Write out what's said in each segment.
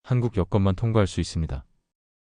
한국 여권만 통과할 수 있습니다.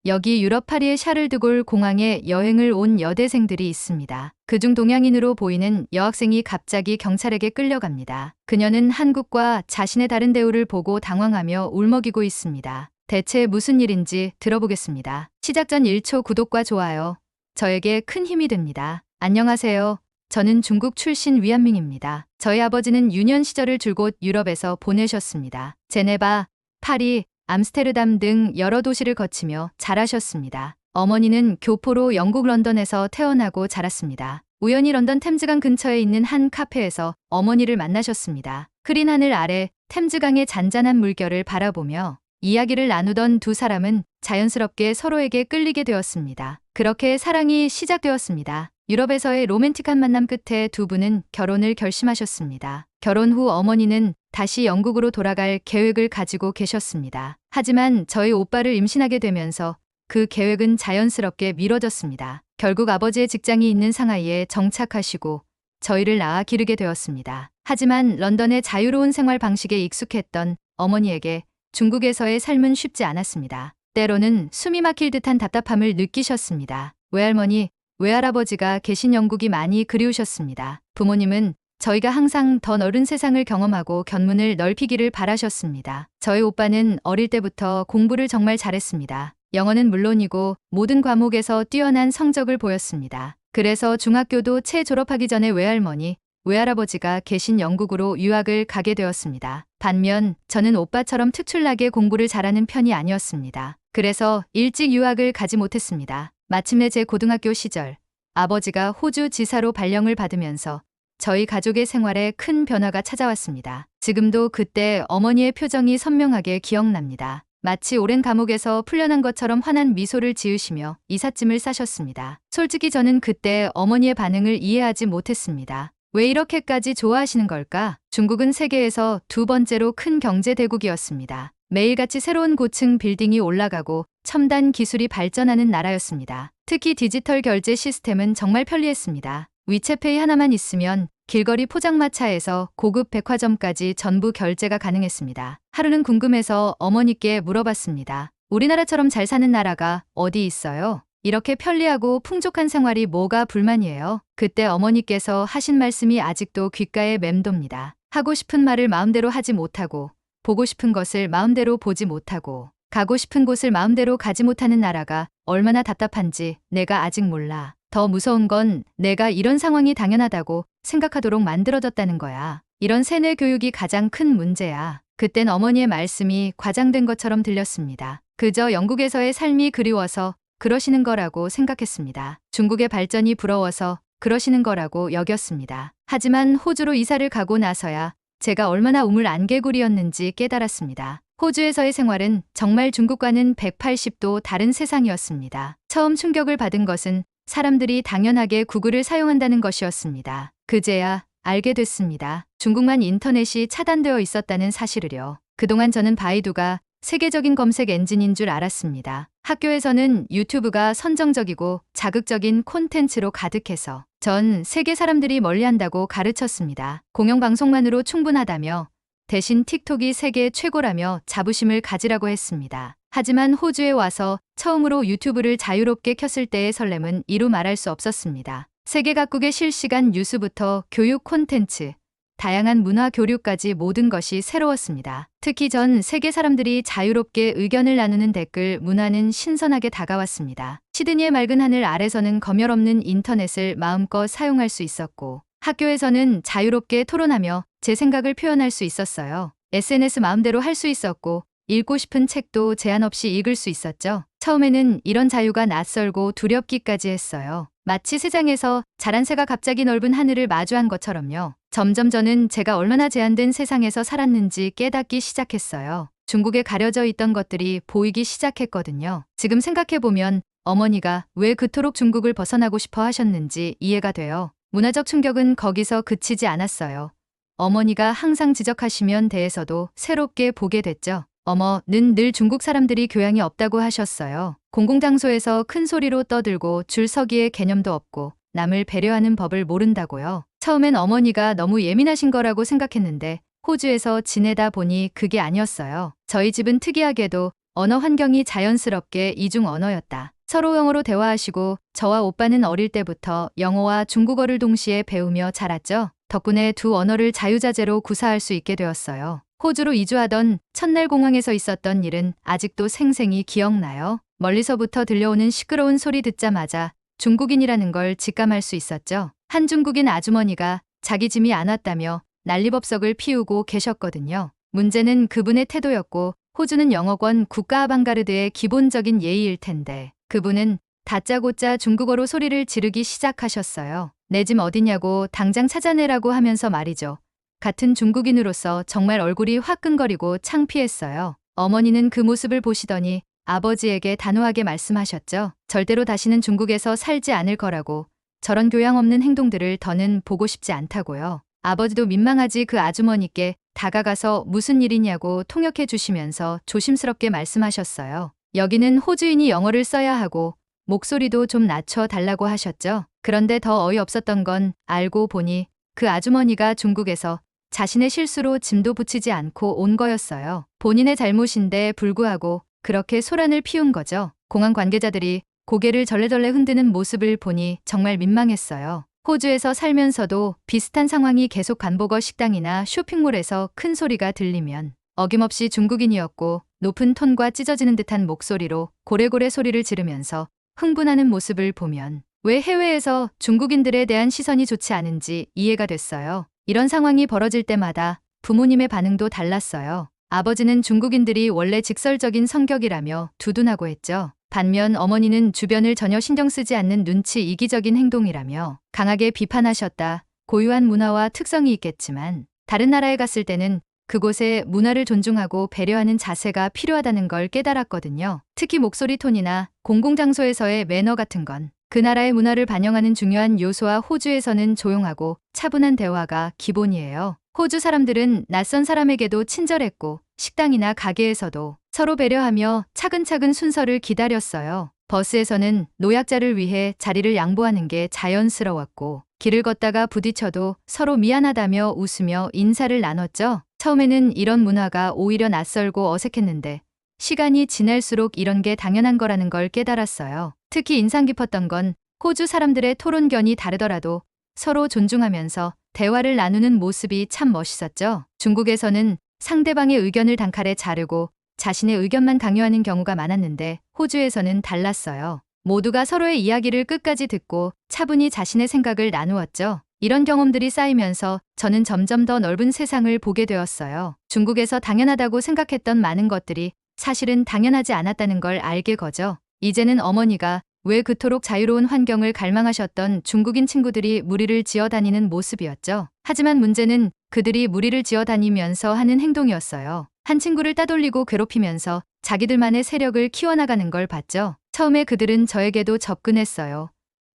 여기 유럽 파리의 샤를드골 공항에 여행을 온 여대생들이 있습니다. 그중 동양인으로 보이는 여학생이 갑자기 경찰에게 끌려갑니다. 그녀는 한국과 자신의 다른 대우를 보고 당황하며 울먹이고 있습니다. 대체 무슨 일인지 들어보겠습니다. 시작 전 1초 구독과 좋아요. 저에게 큰 힘이 됩니다. 안녕하세요. 저는 중국 출신 위안민입니다. 저희 아버지는 유년 시절을 줄곧 유럽에서 보내셨습니다. 제네바, 파리, 암스테르담 등 여러 도시를 거치며 자라셨습니다. 어머니는 교포로 영국 런던에서 태어나고 자랐습니다. 우연히 런던 템즈강 근처에 있는 한 카페에서 어머니를 만나셨습니다. 흐린 하늘 아래 템즈강의 잔잔한 물결을 바라보며 이야기를 나누던 두 사람은 자연스럽게 서로에게 끌리게 되었습니다. 그렇게 사랑이 시작되었습니다. 유럽에서의 로맨틱한 만남 끝에 두 분은 결혼을 결심하셨습니다. 결혼 후 어머니는 다시 영국으로 돌아갈 계획을 가지고 계셨습니다. 하지만 저희 오빠를 임신하게 되면서 그 계획은 자연스럽게 미뤄졌습니다. 결국 아버지의 직장이 있는 상하이에 정착하시고 저희를 낳아 기르게 되었습니다. 하지만 런던의 자유로운 생활 방식에 익숙했던 어머니에게 중국에서의 삶은 쉽지 않았습니다. 때로는 숨이 막힐 듯한 답답함을 느끼셨습니다. 외할머니, 외할아버지가 계신 영국이 많이 그리우셨습니다. 부모님은 저희가 항상 더 넓은 세상을 경험하고 견문을 넓히기를 바라셨습니다. 저희 오빠는 어릴 때부터 공부를 정말 잘했습니다. 영어는 물론이고 모든 과목에서 뛰어난 성적을 보였습니다. 그래서 중학교도 채 졸업하기 전에 외할머니, 외할아버지가 계신 영국으로 유학을 가게 되었습니다. 반면 저는 오빠처럼 특출나게 공부를 잘하는 편이 아니었습니다. 그래서 일찍 유학을 가지 못했습니다. 마침내 제 고등학교 시절 아버지가 호주 지사로 발령을 받으면서 저희 가족의 생활에 큰 변화가 찾아왔습니다. 지금도 그때 어머니의 표정이 선명하게 기억납니다. 마치 오랜 감옥에서 풀려난 것처럼 환한 미소를 지으시며 이삿짐을 싸셨습니다. 솔직히 저는 그때 어머니의 반응을 이해하지 못했습니다. 왜 이렇게까지 좋아하시는 걸까? 중국은 세계에서 두 번째로 큰 경제 대국이었습니다. 매일같이 새로운 고층 빌딩이 올라가고 첨단 기술이 발전하는 나라였습니다. 특히 디지털 결제 시스템은 정말 편리했습니다. 위챗페이 하나만 있으면 길거리 포장마차에서 고급 백화점까지 전부 결제가 가능했습니다. 하루는 궁금해서 어머니께 물어봤습니다. 우리나라처럼 잘 사는 나라가 어디 있어요? 이렇게 편리하고 풍족한 생활이 뭐가 불만이에요? 그때 어머니께서 하신 말씀이 아직도 귓가에 맴돕니다. 하고 싶은 말을 마음대로 하지 못하고, 보고 싶은 것을 마음대로 보지 못하고, 가고 싶은 곳을 마음대로 가지 못하는 나라가 얼마나 답답한지 내가 아직 몰라. 더 무서운 건 내가 이런 상황이 당연하다고 생각하도록 만들어졌다는 거야. 이런 세뇌 교육이 가장 큰 문제야. 그땐 어머니의 말씀이 과장된 것처럼 들렸습니다. 그저 영국에서의 삶이 그리워서 그러시는 거라고 생각했습니다. 중국의 발전이 부러워서 그러시는 거라고 여겼습니다. 하지만 호주로 이사를 가고 나서야 제가 얼마나 우물안개굴이었는지 깨달았습니다. 호주에서의 생활은 정말 중국과는 180도 다른 세상이었습니다. 처음 충격을 받은 것은 사람들이 당연하게 구글을 사용한다는 것이었습니다. 그제야 알게 됐습니다. 중국만 인터넷이 차단되어 있었다는 사실을요. 그동안 저는 바이두가 세계적인 검색 엔진인 줄 알았습니다. 학교에서는 유튜브가 선정적이고 자극적인 콘텐츠로 가득해서 전 세계 사람들이 멀리한다고 가르쳤습니다. 공영방송만으로 충분하다며 대신 틱톡이 세계 최고라며 자부심을 가지라고 했습니다. 하지만 호주에 와서 처음으로 유튜브를 자유롭게 켰을 때의 설렘은 이루 말할 수 없었습니다. 세계 각국의 실시간 뉴스부터 교육 콘텐츠, 다양한 문화 교류까지 모든 것이 새로웠습니다. 특히 전 세계 사람들이 자유롭게 의견을 나누는 댓글 문화는 신선하게 다가왔습니다. 시드니의 맑은 하늘 아래서는 검열 없는 인터넷을 마음껏 사용할 수 있었고, 학교에서는 자유롭게 토론하며 제 생각을 표현할 수 있었어요. SNS 마음대로 할 수 있었고, 읽고 싶은 책도 제한 없이 읽을 수 있었죠. 처음에는 이런 자유가 낯설고 두렵기까지 했어요. 마치 세상에서 자란 새가 갑자기 넓은 하늘을 마주한 것처럼요. 점점 저는 제가 얼마나 제한된 세상에서 살았는지 깨닫기 시작했어요. 중국에 가려져 있던 것들이 보이기 시작했거든요. 지금 생각해보면 어머니가 왜 그토록 중국을 벗어나고 싶어 하셨는지 이해가 돼요. 문화적 충격은 거기서 그치지 않았어요. 어머니가 항상 지적하시면 대해서도 새롭게 보게 됐죠. 어머는 늘 중국 사람들이 교양이 없다고 하셨어요. 공공장소에서 큰 소리로 떠들고 줄 서기의 개념도 없고 남을 배려하는 법을 모른다고요. 처음엔 어머니가 너무 예민하신 거라고 생각했는데 호주에서 지내다 보니 그게 아니었어요. 저희 집은 특이하게도 언어 환경이 자연스럽게 이중 언어였다. 서로 영어로 대화하시고 저와 오빠는 어릴 때부터 영어와 중국어를 동시에 배우며 자랐죠. 덕분에 두 언어를 자유자재로 구사할 수 있게 되었어요. 호주로 이주하던 첫날 공항에서 있었던 일은 아직도 생생히 기억나요. 멀리서부터 들려오는 시끄러운 소리 듣자마자 중국인이라는 걸 직감할 수 있었죠. 한 중국인 아주머니가 자기 짐이 안 왔다며 난리법석을 피우고 계셨거든요. 문제는 그분의 태도였고 호주는 영어권 국가 아방가르드의 기본적인 예의일 텐데 그분은 다짜고짜 중국어로 소리를 지르기 시작하셨어요. 내 짐 어디냐고 당장 찾아내라고 하면서 말이죠. 같은 중국인으로서 정말 얼굴이 화끈거리고 창피했어요. 어머니는 그 모습을 보시더니 아버지에게 단호하게 말씀하셨죠. 절대로 다시는 중국에서 살지 않을 거라고. 저런 교양 없는 행동들을 더는 보고 싶지 않다고요. 아버지도 민망하지 그 아주머니께 다가가서 무슨 일이냐고 통역해 주시면서 조심스럽게 말씀하셨어요. 여기는 호주인이 영어를 써야 하고 목소리도 좀 낮춰 달라고 하셨죠. 그런데 더 어이없었던 건 알고 보니 그 아주머니가 중국에서 자신의 실수로 짐도 붙이지 않고 온 거였어요. 본인의 잘못인데 불구하고 그렇게 소란을 피운 거죠. 공항 관계자들이 고개를 절레절레 흔드는 모습을 보니 정말 민망했어요. 호주에서 살면서도 비슷한 상황이 계속 간보거 식당이나 쇼핑몰에서 큰 소리가 들리면 어김없이 중국인이었고 높은 톤과 찢어지는 듯한 목소리로 고래고래 소리를 지르면서 흥분하는 모습을 보면 왜 해외에서 중국인들에 대한 시선이 좋지 않은지 이해가 됐어요. 이런 상황이 벌어질 때마다 부모님의 반응도 달랐어요. 아버지는 중국인들이 원래 직설적인 성격이라며 두둔하고 했죠. 반면 어머니는 주변을 전혀 신경 쓰지 않는 눈치 이기적인 행동이라며 강하게 비판하셨다. 고유한 문화와 특성이 있겠지만 다른 나라에 갔을 때는 그곳의 문화를 존중하고 배려하는 자세가 필요하다는 걸 깨달았거든요. 특히 목소리 톤이나 공공장소에서의 매너 같은 건 그 나라의 문화를 반영하는 중요한 요소와 호주에서는 조용하고 차분한 대화가 기본이에요. 호주 사람들은 낯선 사람에게도 친절했고 식당이나 가게에서도 서로 배려하며 차근차근 순서를 기다렸어요. 버스에서는 노약자를 위해 자리를 양보하는 게 자연스러웠고 길을 걷다가 부딪혀도 서로 미안하다며 웃으며 인사를 나눴죠. 처음에는 이런 문화가 오히려 낯설고 어색했는데 시간이 지날수록 이런 게 당연한 거라는 걸 깨달았어요. 특히 인상 깊었던 건 호주 사람들의 토론견이 다르더라도 서로 존중하면서 대화를 나누는 모습이 참 멋있었죠. 중국에서는 상대방의 의견을 단칼에 자르고 자신의 의견만 강요하는 경우가 많았는데 호주에서는 달랐어요. 모두가 서로의 이야기를 끝까지 듣고 차분히 자신의 생각을 나누었죠. 이런 경험들이 쌓이면서 저는 점점 더 넓은 세상을 보게 되었어요. 중국에서 당연하다고 생각했던 많은 것들이 사실은 당연하지 않았다는 걸 알게 거죠. 이제는 어머니가 왜 그토록 자유로운 환경을 갈망하셨던 중국인 친구들이 무리를 지어 다니는 모습이었죠. 하지만 문제는 그들이 무리를 지어 다니면서 하는 행동이었어요. 한 친구를 따돌리고 괴롭히면서 자기들만의 세력을 키워나가는 걸 봤죠. 처음에 그들은 저에게도 접근했어요.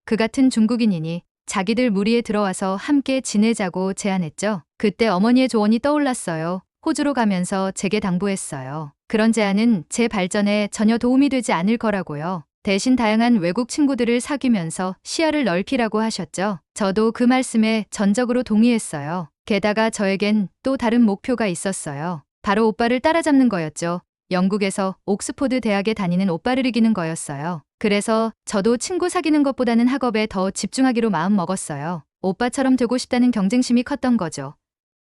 그 같은 중국인이니 자기들 무리에 들어와서 함께 지내자고 제안했죠. 그때 어머니의 조언이 떠올랐어요. 호주로 가면서 제게 당부했어요. 그런 제안은 제 발전에 전혀 도움이 되지 않을 거라고요. 대신 다양한 외국 친구들을 사귀면서 시야를 넓히라고 하셨죠. 저도 그 말씀에 전적으로 동의했어요. 게다가 저에겐 또 다른 목표가 있었어요. 바로 오빠를 따라잡는 거였죠. 영국에서 옥스포드 대학에 다니는 오빠를 이기는 거였어요. 그래서 저도 친구 사귀는 것보다는 학업에 더 집중하기로 마음먹었어요. 오빠처럼 되고 싶다는 경쟁심이 컸던 거죠.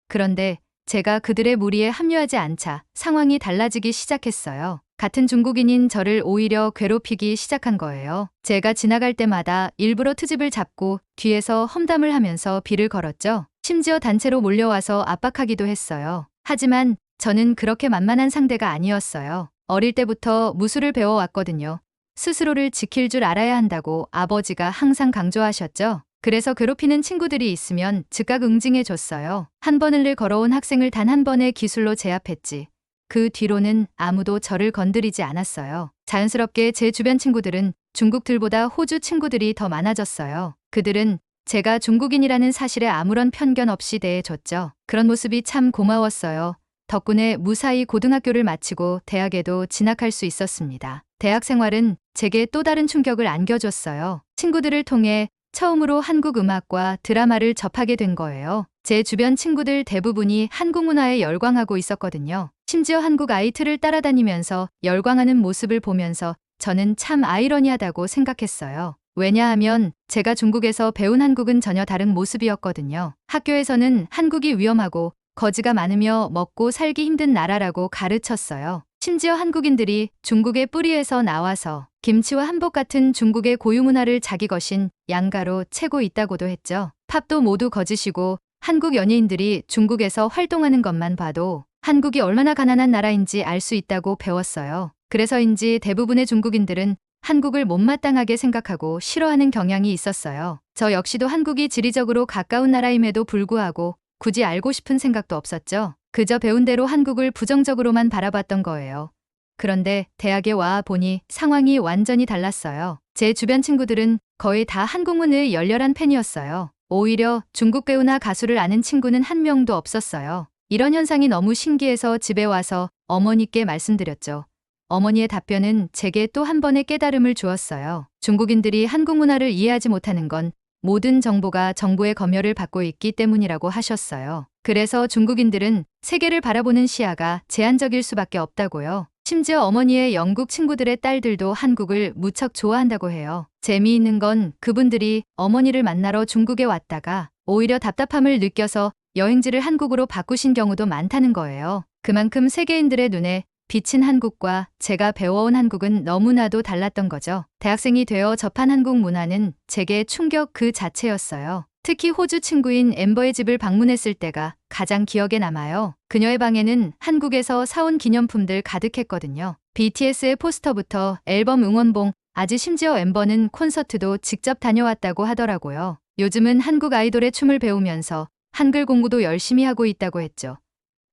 그런데 제가 그들의 무리에 합류하지 않자 상황이 달라지기 시작했어요. 같은 중국인인 저를 오히려 괴롭히기 시작한 거예요. 제가 지나갈 때마다 일부러 트집을 잡고 뒤에서 험담을 하면서 비를 걸었죠. 심지어 단체로 몰려와서 압박하기도 했어요. 하지만 저는 그렇게 만만한 상대가 아니었어요. 어릴 때부터 무술을 배워왔거든요. 스스로를 지킬 줄 알아야 한다고 아버지가 항상 강조하셨죠. 그래서 괴롭히는 친구들이 있으면 즉각 응징해줬어요. 한 번을 걸어온 학생을 단 한 번의 기술로 제압했지. 그 뒤로는 아무도 저를 건드리지 않았어요. 자연스럽게 제 주변 친구들은 중국들보다 호주 친구들이 더 많아졌어요. 그들은 제가 중국인이라는 사실에 아무런 편견 없이 대해줬죠. 그런 모습이 참 고마웠어요. 덕분에 무사히 고등학교를 마치고 대학에도 진학할 수 있었습니다. 대학 생활은 제게 또 다른 충격을 안겨줬어요. 친구들을 통해 처음으로 한국 음악과 드라마를 접하게 된 거예요. 제 주변 친구들 대부분이 한국 문화에 열광하고 있었거든요. 심지어 한국 아이틀을 따라다니면서 열광하는 모습을 보면서 저는 참 아이러니하다고 생각했어요. 왜냐하면 제가 중국에서 배운 한국은 전혀 다른 모습이었거든요. 학교에서는 한국이 위험하고 거지가 많으며 먹고 살기 힘든 나라라고 가르쳤어요. 심지어 한국인들이 중국의 뿌리에서 나와서 김치와 한복 같은 중국의 고유 문화를 자기 것인 양가로 채고 있다고도 했죠. 팝도 모두 거짓이고 한국 연예인들이 중국에서 활동하는 것만 봐도 한국이 얼마나 가난한 나라인지 알 수 있다고 배웠어요. 그래서인지 대부분의 중국인들은 한국을 못마땅하게 생각하고 싫어하는 경향이 있었어요. 저 역시도 한국이 지리적으로 가까운 나라임에도 불구하고 굳이 알고 싶은 생각도 없었죠. 그저 배운 대로 한국을 부정적으로만 바라봤던 거예요. 그런데 대학에 와 보니 상황이 완전히 달랐어요. 제 주변 친구들은 거의 다 한국문의 열렬한 팬이었어요. 오히려 중국 배우나 가수를 아는 친구는 한 명도 없었어요. 이런 현상이 너무 신기해서 집에 와서 어머니께 말씀드렸죠. 어머니의 답변은 제게 또 한 번의 깨달음을 주었어요. 중국인들이 한국 문화를 이해하지 못하는 건 모든 정보가 정부의 검열을 받고 있기 때문이라고 하셨어요. 그래서 중국인들은 세계를 바라보는 시야가 제한적일 수밖에 없다고요. 심지어 어머니의 영국 친구들의 딸들도 한국을 무척 좋아한다고 해요. 재미있는 건 그분들이 어머니를 만나러 중국에 왔다가 오히려 답답함을 느껴서 여행지를 한국으로 바꾸신 경우도 많다는 거예요. 그만큼 세계인들의 눈에 비친 한국과 제가 배워온 한국은 너무나도 달랐던 거죠. 대학생이 되어 접한 한국 문화는 제게 충격 그 자체였어요. 특히 호주 친구인 엠버의 집을 방문했을 때가 가장 기억에 남아요. 그녀의 방에는 한국에서 사온 기념품들 가득했거든요. BTS의 포스터부터 앨범 응원봉, 아직 심지어 엠버는 콘서트도 직접 다녀왔다고 하더라고요. 요즘은 한국 아이돌의 춤을 배우면서 한글 공부도 열심히 하고 있다고 했죠.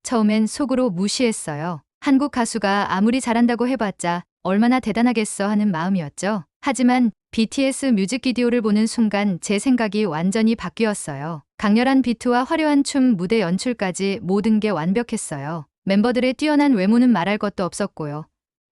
처음엔 속으로 무시했어요. 한국 가수가 아무리 잘한다고 해봤자 얼마나 대단하겠어 하는 마음이었죠. 하지만 BTS 뮤직비디오를 보는 순간 제 생각이 완전히 바뀌었어요. 강렬한 비트와 화려한 춤, 무대 연출까지 모든 게 완벽했어요. 멤버들의 뛰어난 외모는 말할 것도 없었고요.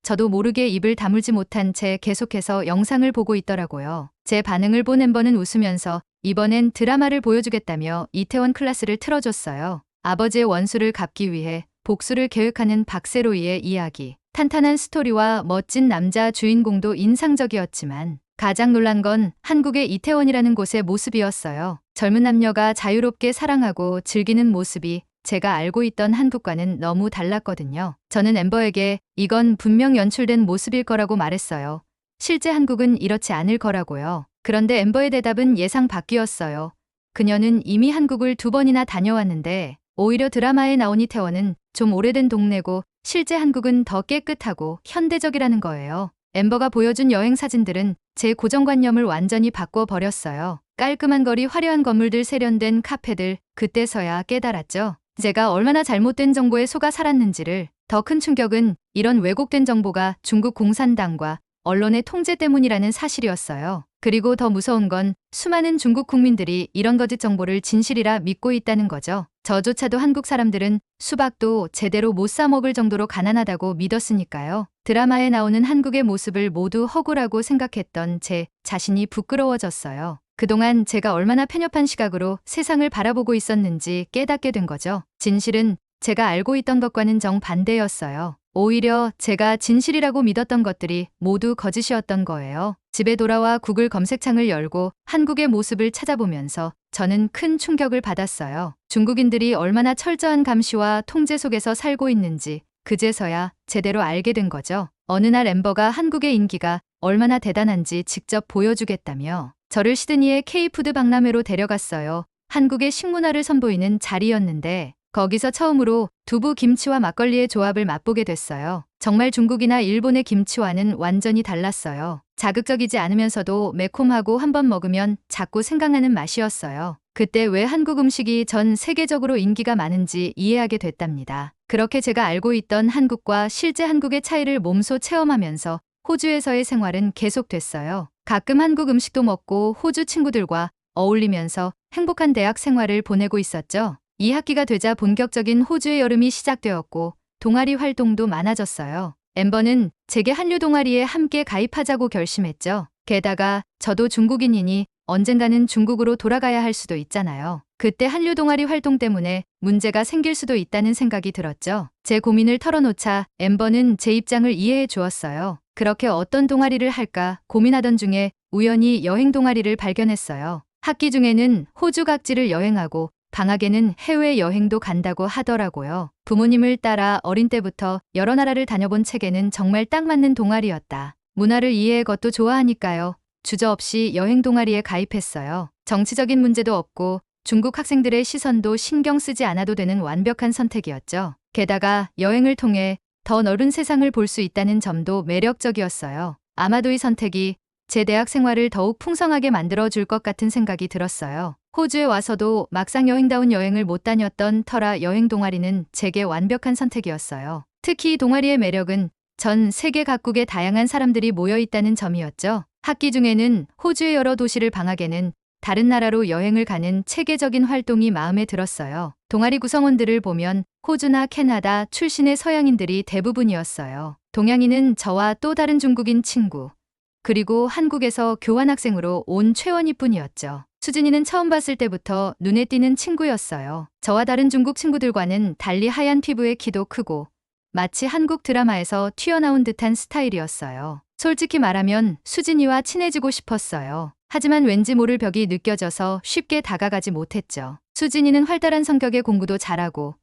저도 모르게 입을 다물지 못한 채 계속해서 영상을 보고 있더라고요. 제 반응을 본 엠버는 웃으면서 이번엔 드라마를 보여주겠다며 이태원 클라스를 틀어줬어요. 아버지의 원수를 갚기 위해 복수를 계획하는 박세로이의 이야기. 탄탄한 스토리와 멋진 남자 주인공도 인상적이었지만 가장 놀란 건 한국의 이태원이라는 곳의 모습이었어요. 젊은 남녀가 자유롭게 사랑하고 즐기는 모습이 제가 알고 있던 한국과는 너무 달랐거든요. 저는 엠버에게 이건 분명 연출된 모습일 거라고 말했어요. 실제 한국은 이렇지 않을 거라고요. 그런데 엠버의 대답은 예상 밖이었어요. 그녀는 이미 한국을 2번이나 다녀왔는데 오히려 드라마에 나온 이태원은 좀 오래된 동네고 실제 한국은 더 깨끗하고 현대적이라는 거예요. 엠버가 보여준 여행 사진들은 제 고정관념을 완전히 바꿔버렸어요. 깔끔한 거리, 화려한 건물들, 세련된 카페들, 그때서야 깨달았죠. 제가 얼마나 잘못된 정보에 속아 살았는지를. 더 큰 충격은 이런 왜곡된 정보가 중국 공산당과 언론의 통제 때문이라는 사실이었어요. 그리고 더 무서운 건 수많은 중국 국민들이 이런 거짓 정보를 진실이라 믿고 있다는 거죠. 저조차도 한국 사람들은 수박도 제대로 못 사 먹을 정도로 가난하다고 믿었으니까요. 드라마에 나오는 한국의 모습을 모두 허구라고 생각했던 제 자신이 부끄러워졌어요. 그동안 제가 얼마나 편협한 시각으로 세상을 바라보고 있었는지 깨닫게 된 거죠. 진실은 제가 알고 있던 것과는 정반대였어요. 오히려 제가 진실이라고 믿었던 것들이 모두 거짓이었던 거예요. 집에 돌아와 구글 검색창을 열고 한국의 모습을 찾아보면서 저는 큰 충격을 받았어요. 중국인들이 얼마나 철저한 감시와 통제 속에서 살고 있는지 그제서야 제대로 알게 된 거죠. 어느 날 엠버가 한국의 인기가 얼마나 대단한지 직접 보여주겠다며 저를 시드니의 K푸드 박람회로 데려갔어요. 한국의 식문화를 선보이는 자리였는데 거기서 처음으로 두부 김치와 막걸리의 조합을 맛보게 됐어요. 정말 중국이나 일본의 김치와는 완전히 달랐어요. 자극적이지 않으면서도 매콤하고 한번 먹으면 자꾸 생각나는 맛이었어요. 그때 왜 한국 음식이 전 세계적으로 인기가 많은지 이해하게 됐답니다. 그렇게 제가 알고 있던 한국과 실제 한국의 차이를 몸소 체험하면서 호주에서의 생활은 계속됐어요. 가끔 한국 음식도 먹고 호주 친구들과 어울리면서 행복한 대학 생활을 보내고 있었죠. 2학기가 되자 본격적인 호주의 여름이 시작되었고 동아리 활동도 많아졌어요. 엠버는 제게 한류 동아리에 함께 가입하자고 결심했죠. 게다가 저도 중국인이니 언젠가는 중국으로 돌아가야 할 수도 있잖아요. 그때 한류 동아리 활동 때문에 문제가 생길 수도 있다는 생각이 들었죠. 제 고민을 털어놓자 엠버는 제 입장을 이해해 주었어요. 그렇게 어떤 동아리를 할까 고민하던 중에 우연히 여행 동아리를 발견했어요. 학기 중에는 호주 각지를 여행하고 방학에는 해외 여행도 간다고 하더라고요. 부모님을 따라 어린 때부터 여러 나라를 다녀본 책에는 정말 딱 맞는 동아리였다. 문화를 이해해 것도 좋아하니까요. 주저없이 여행 동아리에 가입했어요. 정치적인 문제도 없고 중국 학생들의 시선도 신경 쓰지 않아도 되는 완벽한 선택이었죠. 게다가 여행을 통해 더 넓은 세상을 볼 수 있다는 점도 매력적이었어요. 아마도 이 선택이 제 대학 생활을 더욱 풍성하게 만들어줄 것 같은 생각이 들었어요. 호주에 와서도 막상 여행다운 여행을 못 다녔던 터라 여행 동아리는 제게 완벽한 선택이었어요. 특히 이 동아리의 매력은 전 세계 각국의 다양한 사람들이 모여 있다는 점이었죠. 학기 중에는 호주의 여러 도시를 방학에는 다른 나라로 여행을 가는 체계적인 활동이 마음에 들었어요. 동아리 구성원들을 보면 호주나 캐나다 출신의 서양인들이 대부분이었어요. 동양인은 저와 또 다른 중국인 친구, 그리고 한국에서 교환학생으로 온 최원희뿐이었죠. 수진이는 처음 봤을 때부터 눈에 띄는 친구였어요. 저와 다른 중국 친구들과는 달리 하얀 피부에 키도 크고 마치 한국 드라마에서 튀어나온 듯한 스타일이었어요. 솔직히 말하면 수진이와 친해지고 싶었어요. 하지만 왠지 모를 벽이 느껴져서 쉽게 다가가지 못했죠. 수진이는 활달한 성격에 공부도 잘하고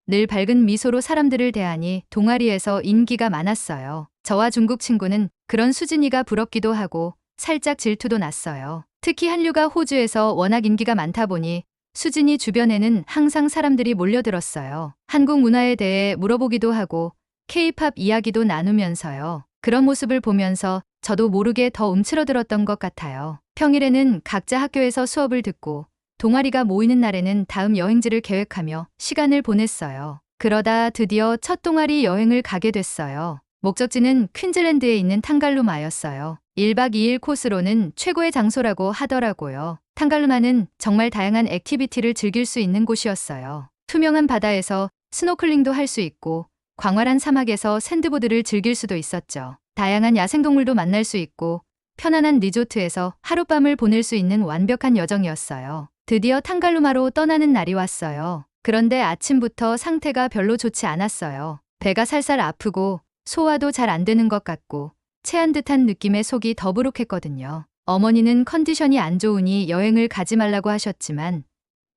늘 밝은 미소로 사람들을 대하니 동아리에서 인기가 많았어요. 저와 중국 친구는 그런 수진이가 부럽기도 하고 살짝 질투도 났어요. 특히 한류가 호주에서 워낙 인기가 많다 보니 수진이 주변에는 항상 사람들이 몰려들었어요. 한국 문화에 대해 물어보기도 하고 K-팝 이야기도 나누면서요. 그런 모습을 보면서 저도 모르게 더 움츠러들었던 것 같아요. 평일에는 각자 학교에서 수업을 듣고 동아리가 모이는 날에는 다음 여행지를 계획하며 시간을 보냈어요. 그러다 드디어 첫 동아리 여행을 가게 됐어요. 목적지는 퀸즐랜드에 있는 탕갈루마였어요. 1박 2일 코스로는 최고의 장소라고 하더라고요. 탕갈루마는 정말 다양한 액티비티를 즐길 수 있는 곳이었어요. 투명한 바다에서 스노클링도 할 수 있고 광활한 사막에서 샌드보드를 즐길 수도 있었죠. 다양한 야생동물도 만날 수 있고 편안한 리조트에서 하룻밤을 보낼 수 있는 완벽한 여정이었어요. 드디어 탕갈루마로 떠나는 날이 왔어요. 그런데 아침부터 상태가 별로 좋지 않았어요. 배가 살살 아프고 소화도 잘 안 되는 것 같고 체한 듯한 느낌에 속이 더부룩했거든요. 어머니는 컨디션이 안 좋으니 여행을 가지 말라고 하셨지만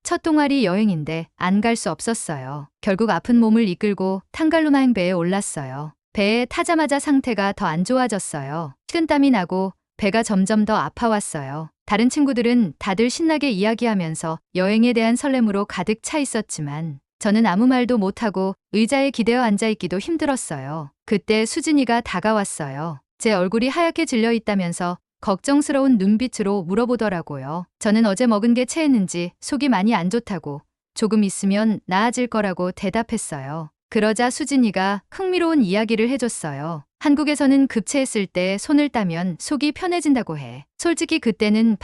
첫 동아리 여행인데 안 갈 수 없었어요. 결국 아픈 몸을 이끌고 탕갈루마행 배에 올랐어요. 배에 타자마자 상태가 더 안 좋아졌어요. 식은땀이 나고 배가 점점 더 아파왔어요. 다른 친구들은 다들 신나게 이야기하면서 여행에 대한 설렘으로 가득 차 있었지만 저는 아무 말도 못하고 의자에 기대어 앉아있기도 힘들었어요. 그때 수진이가 다가왔어요. 제 얼굴이 하얗게 질려 있다면서 걱정스러운 눈빛으로 물어보더라고요. 저는 어제 먹은 게 체했는지 속이 많이 안 좋다고 조금 있으면 나아질 거라고 대답했어요. 그러자 수진이가 흥미로운 이야기를 해줬어요. 한국에서는 급체했을 때 손을 따면 속이 편해진다고 해. 솔직히 그때는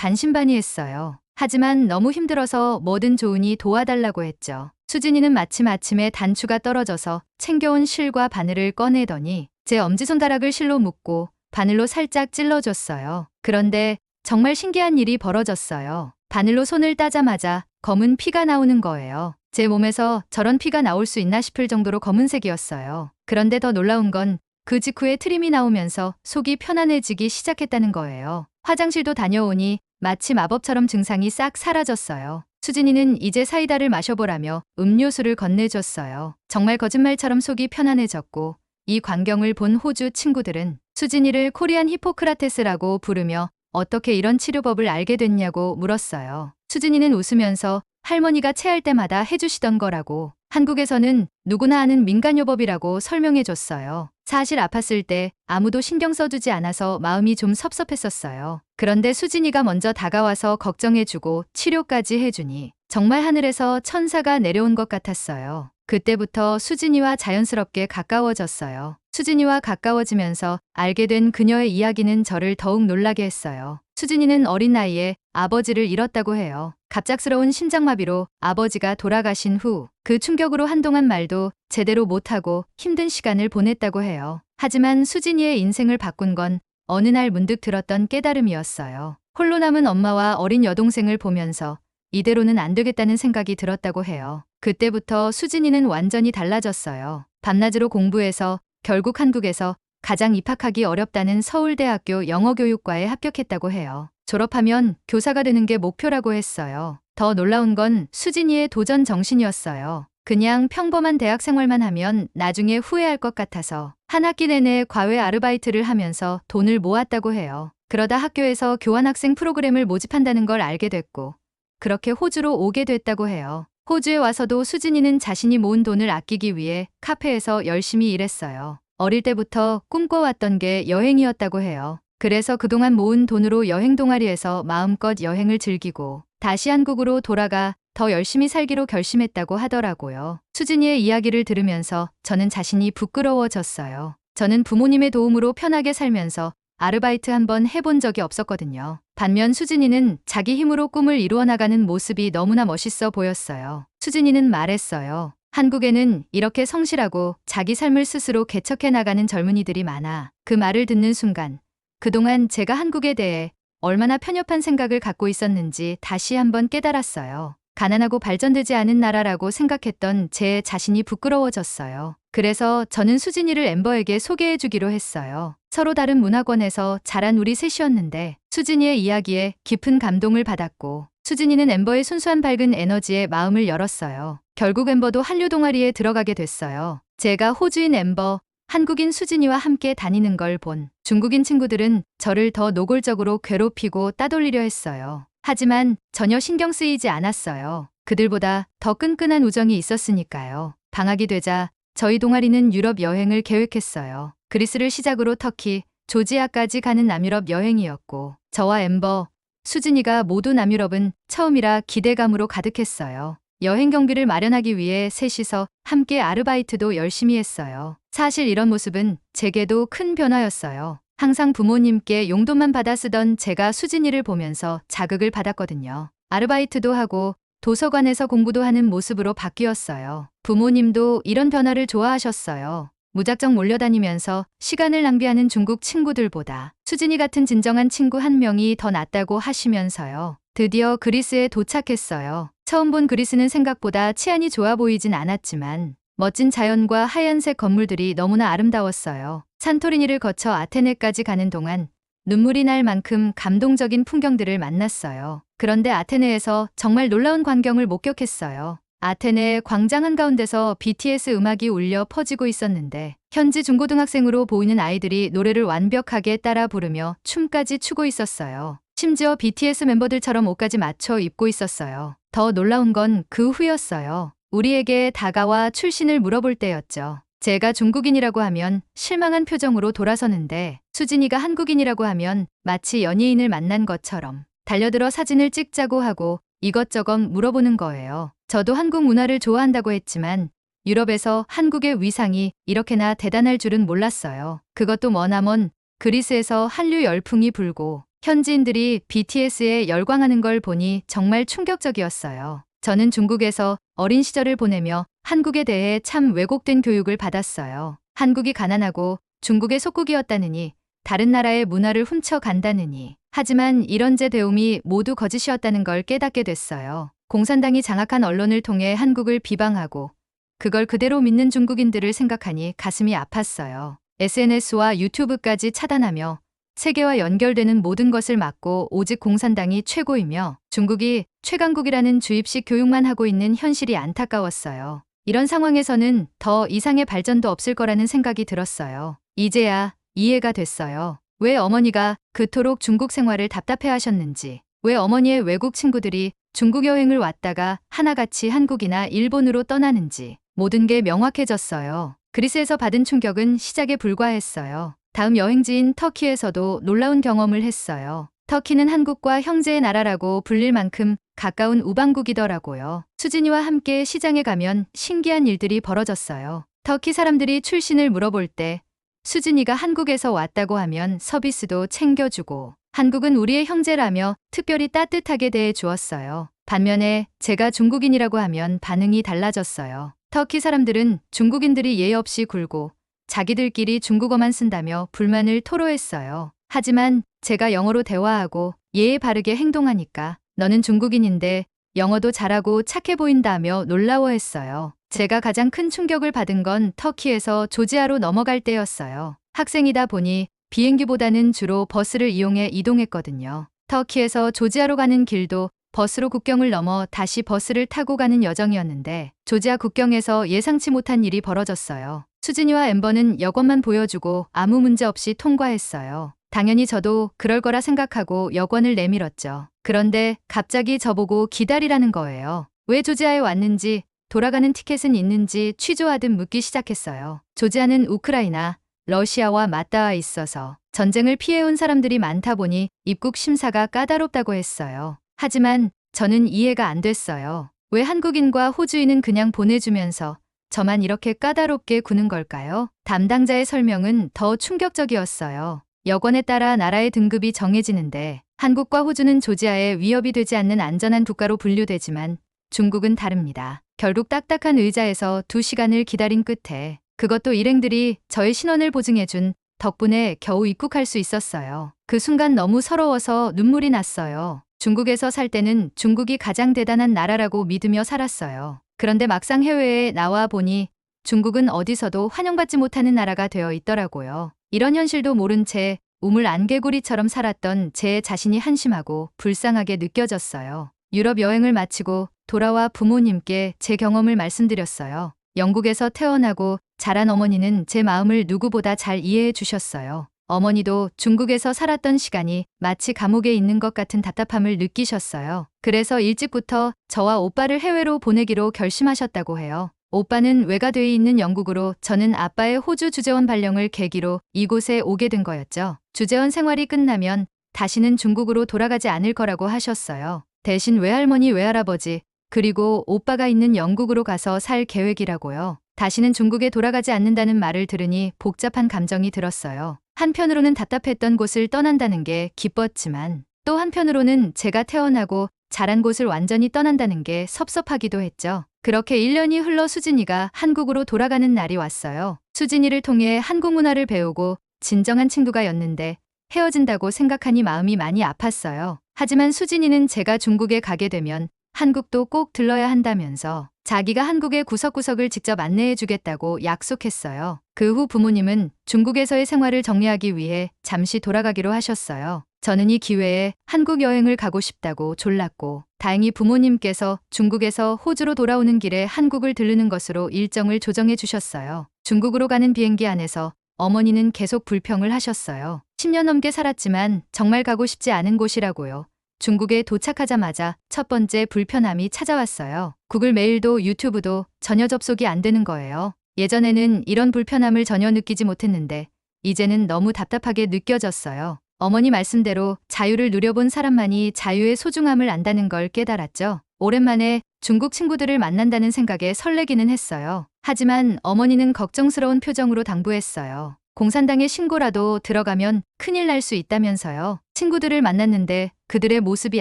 반신반의했어요. 하지만 너무 힘들어서 뭐든 좋으니 도와달라고 했죠. 수진이는 마침 아침에 단추가 떨어져서 챙겨온 실과 바늘을 꺼내더니 제 엄지손가락을 실로 묶고 바늘로 살짝 찔러줬어요. 그런데 정말 신기한 일이 벌어졌어요. 바늘로 손을 따자마자 검은 피가 나오는 거예요. 제 몸에서 저런 피가 나올 수 있나 싶을 정도로 검은색이었어요. 그런데 더 놀라운 건 그 직후에 트림이 나오면서 속이 편안해지기 시작했다는 거예요. 화장실도 다녀오니 마치 마법처럼 증상이 싹 사라졌어요. 수진이는 이제 사이다를 마셔보라며 음료수를 건네줬어요. 정말 거짓말처럼 속이 편안해졌고 이 광경을 본 호주 친구들은 수진이를 코리안 히포크라테스라고 부르며 어떻게 이런 치료법을 알게 됐냐고 물었어요. 수진이는 웃으면서 할머니가 체할 때마다 해주시던 거라고 한국에서는 누구나 아는 민간요법이라고 설명해줬어요. 사실 아팠을 때 아무도 신경 써주지 않아서 마음이 좀 섭섭했었어요. 그런데 수진이가 먼저 다가와서 걱정해주고 치료까지 해주니 정말 하늘에서 천사가 내려온 것 같았어요. 그때부터 수진이와 자연스럽게 가까워졌어요. 수진이와 가까워지면서 알게 된 그녀의 이야기는 저를 더욱 놀라게 했어요. 수진이는 어린 나이에 아버지를 잃었다고 해요. 갑작스러운 심장마비로 아버지가 돌아가신 후 그 충격으로 한동안 말도 제대로 못하고 힘든 시간을 보냈다고 해요. 하지만 수진이의 인생을 바꾼 건 어느 날 문득 들었던 깨달음이었어요. 홀로 남은 엄마와 어린 여동생을 보면서 이대로는 안 되겠다는 생각이 들었다고 해요. 그때부터 수진이는 완전히 달라졌어요. 밤낮으로 공부해서 결국 한국에서 가장 입학하기 어렵다는 서울대학교 영어교육과에 합격했다고 해요. 졸업하면 교사가 되는 게 목표라고 했어요. 더 놀라운 건 수진이의 도전 정신이었어요. 그냥 평범한 대학 생활만 하면 나중에 후회할 것 같아서 한 학기 내내 과외 아르바이트를 하면서 돈을 모았다고 해요. 그러다 학교에서 교환학생 프로그램을 모집한다는 걸 알게 됐고 그렇게 호주로 오게 됐다고 해요. 호주에 와서도 수진이는 자신이 모은 돈을 아끼기 위해 카페에서 열심히 일했어요. 어릴 때부터 꿈꿔왔던 게 여행이었다고 해요. 그래서 그동안 모은 돈으로 여행 동아리에서 마음껏 여행을 즐기고 다시 한국으로 돌아가 더 열심히 살기로 결심했다고 하더라고요. 수진이의 이야기를 들으면서 저는 자신이 부끄러워졌어요. 저는 부모님의 도움으로 편하게 살면서 아르바이트 한번 해본 적이 없었거든요. 반면 수진이는 자기 힘으로 꿈을 이루어 나가는 모습이 너무나 멋있어 보였어요. 수진이는 말했어요. 한국에는 이렇게 성실하고 자기 삶을 스스로 개척해 나가는 젊은이들이 많아. 그 말을 듣는 순간 그동안 제가 한국에 대해 얼마나 편협한 생각을 갖고 있었는지 다시 한번 깨달았어요. 가난하고 발전되지 않은 나라라고 생각했던 제 자신이 부끄러워졌어요. 그래서 저는 수진이를 엠버에게 소개해 주기로 했어요. 서로 다른 문화권에서 자란 우리 셋이었는데 수진이의 이야기에 깊은 감동을 받았고 수진이는 엠버의 순수한 밝은 에너지에 마음을 열었어요. 결국 엠버도 한류 동아리에 들어가게 됐어요. 제가 호주인 엠버, 한국인 수진이와 함께 다니는 걸 본 중국인 친구들은 저를 더 노골적으로 괴롭히고 따돌리려 했어요. 하지만 전혀 신경 쓰이지 않았어요. 그들보다 더 끈끈한 우정이 있었으니까요. 방학이 되자 저희 동아리는 유럽 여행을 계획했어요. 그리스를 시작으로 터키, 조지아까지 가는 남유럽 여행이었고 저와 엠버, 수진이가 모두 남유럽은 처음이라 기대감으로 가득했어요. 여행 경비를 마련하기 위해 셋이서 함께 아르바이트도 열심히 했어요. 사실 이런 모습은 제게도 큰 변화였어요. 항상 부모님께 용돈만 받아 쓰던 제가 수진이를 보면서 자극을 받았거든요. 아르바이트도 하고 도서관에서 공부도 하는 모습으로 바뀌었어요. 부모님도 이런 변화를 좋아하셨어요. 무작정 몰려다니면서 시간을 낭비하는 중국 친구들보다 수진이 같은 진정한 친구 한 명이 더 낫다고 하시면서요. 드디어 그리스에 도착했어요. 처음 본 그리스는 생각보다 치안이 좋아 보이진 않았지만 멋진 자연과 하얀색 건물들이 너무나 아름다웠어요. 산토리니를 거쳐 아테네까지 가는 동안 눈물이 날 만큼 감동적인 풍경들을 만났어요. 그런데 아테네에서 정말 놀라운 광경을 목격했어요. 아테네의 광장 한가운데서 BTS 음악이 울려 퍼지고 있었는데 현지 중고등학생으로 보이는 아이들이 노래를 완벽하게 따라 부르며 춤까지 추고 있었어요. 심지어 BTS 멤버들처럼 옷까지 맞춰 입고 있었어요. 더 놀라운 건 그 후였어요. 우리에게 다가와 출신을 물어볼 때였죠. 제가 중국인이라고 하면 실망한 표정으로 돌아서는데 수진이가 한국인이라고 하면 마치 연예인을 만난 것처럼 달려들어 사진을 찍자고 하고 이것저것 물어보는 거예요. 저도 한국 문화를 좋아한다고 했지만 유럽에서 한국의 위상이 이렇게나 대단할 줄은 몰랐어요. 그것도 머나먼 그리스에서 한류 열풍이 불고 현지인들이 BTS에 열광하는 걸 보니 정말 충격적이었어요. 저는 중국에서 어린 시절을 보내며 한국에 대해 참 왜곡된 교육을 받았어요. 한국이 가난하고 중국의 속국이었다느니 다른 나라의 문화를 훔쳐간다느니. 하지만 이런 제 배움이 모두 거짓이었다는 걸 깨닫게 됐어요. 공산당이 장악한 언론을 통해 한국을 비방하고 그걸 그대로 믿는 중국인들을 생각하니 가슴이 아팠어요. SNS와 유튜브까지 차단하며 세계와 연결되는 모든 것을 막고 오직 공산당이 최고이며 중국이 최강국이라는 주입식 교육만 하고 있는 현실이 안타까웠어요. 이런 상황에서는 더 이상의 발전도 없을 거라는 생각이 들었어요. 이제야 이해가 됐어요. 왜 어머니가 그토록 중국 생활을 답답해하셨는지, 왜 어머니의 외국 친구들이 중국 여행을 왔다가 하나같이 한국이나 일본으로 떠나는지 모든 게 명확해졌어요. 그리스에서 받은 충격은 시작에 불과했어요. 다음 여행지인 터키에서도 놀라운 경험을 했어요. 터키는 한국과 형제의 나라라고 불릴 만큼 가까운 우방국이더라고요. 수진이와 함께 시장에 가면 신기한 일들이 벌어졌어요. 터키 사람들이 출신을 물어볼 때 수진이가 한국에서 왔다고 하면 서비스도 챙겨주고 한국은 우리의 형제라며 특별히 따뜻하게 대해 주었어요. 반면에 제가 중국인이라고 하면 반응이 달라졌어요. 터키 사람들은 중국인들이 예의 없이 굴고 자기들끼리 중국어만 쓴다며 불만을 토로했어요. 하지만 제가 영어로 대화하고 예의 바르게 행동하니까 너는 중국인인데 영어도 잘하고 착해 보인다며 놀라워했어요. 제가 가장 큰 충격을 받은 건 터키에서 조지아로 넘어갈 때였어요. 학생이다 보니 비행기보다는 주로 버스를 이용해 이동했거든요. 터키에서 조지아로 가는 길도 버스로 국경을 넘어 다시 버스를 타고 가는 여정이었는데 조지아 국경에서 예상치 못한 일이 벌어졌어요. 수진이와 엠버는 여권만 보여주고 아무 문제 없이 통과했어요. 당연히 저도 그럴 거라 생각하고 여권을 내밀었죠. 그런데 갑자기 저보고 기다리라는 거예요. 왜 조지아에 왔는지, 돌아가는 티켓은 있는지 취조하듯 묻기 시작했어요. 조지아는 우크라이나, 러시아와 맞닿아 있어서 전쟁을 피해온 사람들이 많다 보니 입국 심사가 까다롭다고 했어요. 하지만 저는 이해가 안 됐어요. 왜 한국인과 호주인은 그냥 보내주면서 저만 이렇게 까다롭게 구는 걸까요? 담당자의 설명은 더 충격적이었어요. 여권에 따라 나라의 등급이 정해지는데 한국과 호주는 조지아에 위협이 되지 않는 안전한 국가로 분류되지만 중국은 다릅니다. 결국 딱딱한 의자에서 2시간을 기다린 끝에 그것도 일행들이 저의 신원을 보증해준 덕분에 겨우 입국할 수 있었어요. 그 순간 너무 서러워서 눈물이 났어요. 중국에서 살 때는 중국이 가장 대단한 나라라고 믿으며 살았어요. 그런데 막상 해외에 나와 보니 중국은 어디서도 환영받지 못하는 나라가 되어 있더라고요. 이런 현실도 모른 채 우물 안개구리처럼 살았던 제 자신이 한심하고 불쌍하게 느껴졌어요. 유럽 여행을 마치고 돌아와 부모님께 제 경험을 말씀드렸어요. 영국에서 태어나고 자란 어머니는 제 마음을 누구보다 잘 이해해 주셨어요. 어머니도 중국에서 살았던 시간이 마치 감옥에 있는 것 같은 답답함을 느끼셨어요. 그래서 일찍부터 저와 오빠를 해외로 보내기로 결심하셨다고 해요. 오빠는 외가돼 있는 영국으로 저는 아빠의 호주 주재원 발령을 계기로 이곳에 오게 된 거였죠. 주재원 생활이 끝나면 다시는 중국으로 돌아가지 않을 거라고 하셨어요. 대신 외할머니, 외할아버지, 그리고 오빠가 있는 영국으로 가서 살 계획이라고요. 다시는 중국에 돌아가지 않는다는 말을 들으니 복잡한 감정이 들었어요. 한편으로는 답답했던 곳을 떠난다는 게 기뻤지만 또 한편으로는 제가 태어나고 자란 곳을 완전히 떠난다는 게 섭섭하기도 했죠. 그렇게 1년이 흘러 수진이가 한국으로 돌아가는 날이 왔어요. 수진이를 통해 한국 문화를 배우고 진정한 친구가였는데 헤어진다고 생각하니 마음이 많이 아팠어요. 하지만 수진이는 제가 중국에 가게 되면 한국도 꼭 들러야 한다면서 자기가 한국의 구석구석을 직접 안내해 주겠다고 약속했어요. 그 후 부모님은 중국에서의 생활을 정리하기 위해 잠시 돌아가기로 하셨어요. 저는 이 기회에 한국 여행을 가고 싶다고 졸랐고 다행히 부모님께서 중국에서 호주로 돌아오는 길에 한국을 들르는 것으로 일정을 조정해 주셨어요. 중국으로 가는 비행기 안에서 어머니는 계속 불평을 하셨어요. 10년 넘게 살았지만 정말 가고 싶지 않은 곳이라고요. 중국에 도착하자마자 첫 번째 불편함이 찾아왔어요. 구글 메일도 유튜브도 전혀 접속이 안 되는 거예요. 예전에는 이런 불편함을 전혀 느끼지 못했는데 이제는 너무 답답하게 느껴졌어요. 어머니 말씀대로 자유를 누려본 사람만이 자유의 소중함을 안다는 걸 깨달았죠. 오랜만에 중국 친구들을 만난다는 생각에 설레기는 했어요. 하지만 어머니는 걱정스러운 표정으로 당부했어요. 공산당에 신고라도 들어가면 큰일 날 수 있다면서요. 친구들을 만났는데 그들의 모습이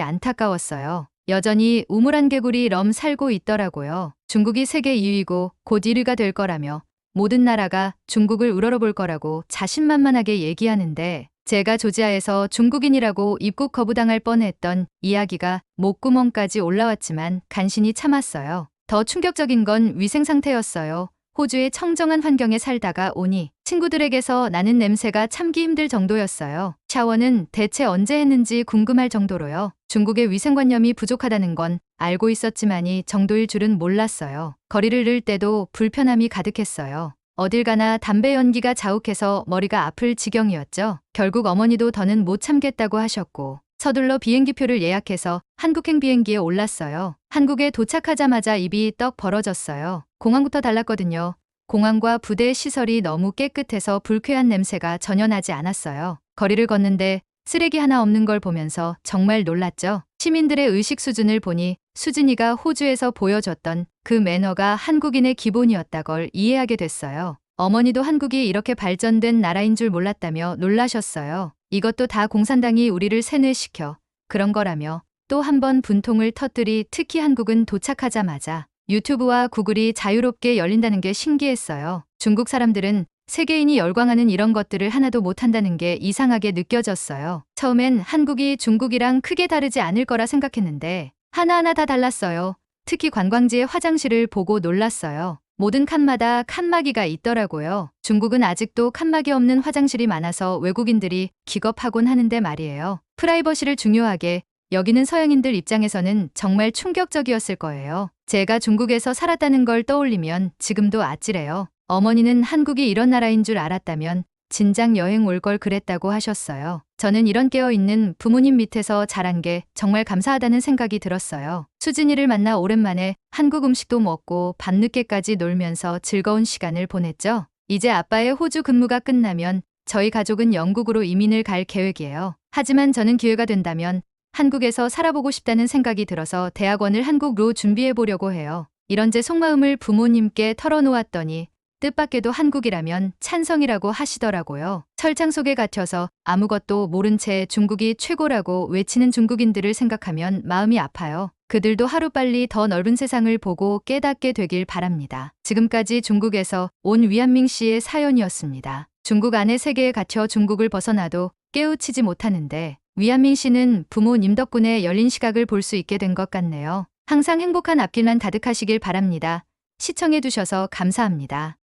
안타까웠어요. 여전히 우물안 개구리 럼 살고 있더라고요. 중국이 세계 2위고 곧 1위가 될 거라며 모든 나라가 중국을 우러러볼 거라고 자신만만하게 얘기하는데 제가 조지아에서 중국인이라고 입국 거부당할 뻔했던 이야기가 목구멍까지 올라왔지만 간신히 참았어요. 더 충격적인 건 위생 상태였어요. 호주의 청정한 환경에 살다가 오니 친구들에게서 나는 냄새가 참기 힘들 정도였어요. 샤워는 대체 언제 했는지 궁금할 정도로요. 중국의 위생관념이 부족하다는 건 알고 있었지만이 정도일 줄은 몰랐어요. 거리를 늘 때도 불편함이 가득했어요. 어딜 가나 담배 연기가 자욱해서 머리가 아플 지경이었죠. 결국 어머니도 더는 못 참겠다고 하셨고 서둘러 비행기표를 예약해서 한국행 비행기에 올랐어요. 한국에 도착하자마자 입이 떡 벌어졌어요. 공항부터 달랐거든요. 공항과 부대 시설이 너무 깨끗해서 불쾌한 냄새가 전혀 나지 않았어요. 거리를 걷는데 쓰레기 하나 없는 걸 보면서 정말 놀랐죠. 시민들의 의식 수준을 보니 수진이가 호주에서 보여줬던 그 매너가 한국인의 기본이었다 걸 이해하게 됐어요. 어머니도 한국이 이렇게 발전된 나라인 줄 몰랐다며 놀라셨어요. 이것도 다 공산당이 우리를 세뇌시켜 그런 거라며 또 한 번 분통을 터뜨리 특히 한국은 도착하자마자 유튜브와 구글이 자유롭게 열린다는 게 신기했어요. 중국 사람들은 세계인이 열광하는 이런 것들을 하나도 못한다는 게 이상하게 느껴졌어요. 처음엔 한국이 중국이랑 크게 다르지 않을 거라 생각했는데 하나하나 다 달랐어요. 특히 관광지의 화장실을 보고 놀랐어요. 모든 칸마다 칸막이가 있더라고요. 중국은 아직도 칸막이 없는 화장실이 많아서 외국인들이 기겁하곤 하는데 말이에요. 프라이버시를 중요하게 여기는 서양인들 입장에서는 정말 충격적이었을 거예요. 제가 중국에서 살았다는 걸 떠올리면 지금도 아찔해요. 어머니는 한국이 이런 나라인 줄 알았다면 진작 여행 올 걸 그랬다고 하셨어요. 저는 이런 깨어있는 부모님 밑에서 자란 게 정말 감사하다는 생각이 들었어요. 수진이를 만나 오랜만에 한국 음식도 먹고 밤늦게까지 놀면서 즐거운 시간을 보냈죠. 이제 아빠의 호주 근무가 끝나면 저희 가족은 영국으로 이민을 갈 계획이에요. 하지만 저는 기회가 된다면 한국에서 살아보고 싶다는 생각이 들어서 대학원을 한국으로 준비해 보려고 해요. 이런 제 속마음을 부모님께 털어놓았더니 뜻밖에도 한국이라면 찬성이라고 하시더라고요. 철창 속에 갇혀서 아무것도 모른 채 중국이 최고라고 외치는 중국인들을 생각하면 마음이 아파요. 그들도 하루빨리 더 넓은 세상을 보고 깨닫게 되길 바랍니다. 지금까지 중국에서 온 위안밍 씨의 사연이었습니다. 중국 안의 세계에 갇혀 중국을 벗어나도 깨우치지 못하는데 위안밍 씨는 부모님 덕분에 열린 시각을 볼 수 있게 된 것 같네요. 항상 행복한 앞길만 가득하시길 바랍니다. 시청해주셔서 감사합니다.